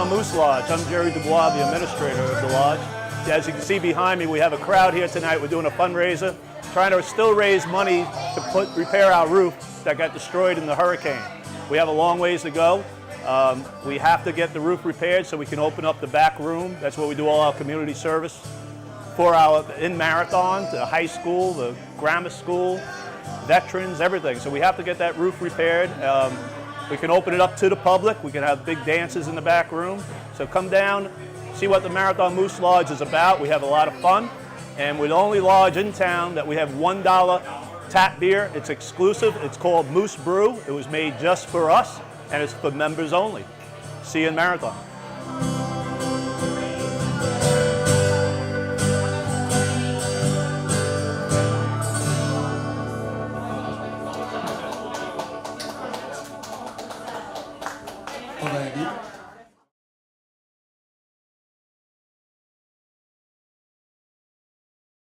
Marathon Moose Lodge. I'm Jerry Dubois, the administrator of the lodge. As you can see behind me, we have a crowd here tonight. We're doing a fundraiser, trying to still raise money to repair our roof that got destroyed in the hurricane. We have a long ways to go. We have to get the roof repaired so we can open up the back room. That's where we do all our community service for in Marathon, the high school, the grammar school, veterans, everything. So we have to get that roof repaired. We can open it up to the public. We can have big dances in the back room. So come down, see what the Marathon Moose Lodge is about. We have a lot of fun. And we're the only lodge in town that we have $1 tap beer. It's exclusive. It's called Moose Brew. It was made just for us, and it's for members only. See you in Marathon. All right.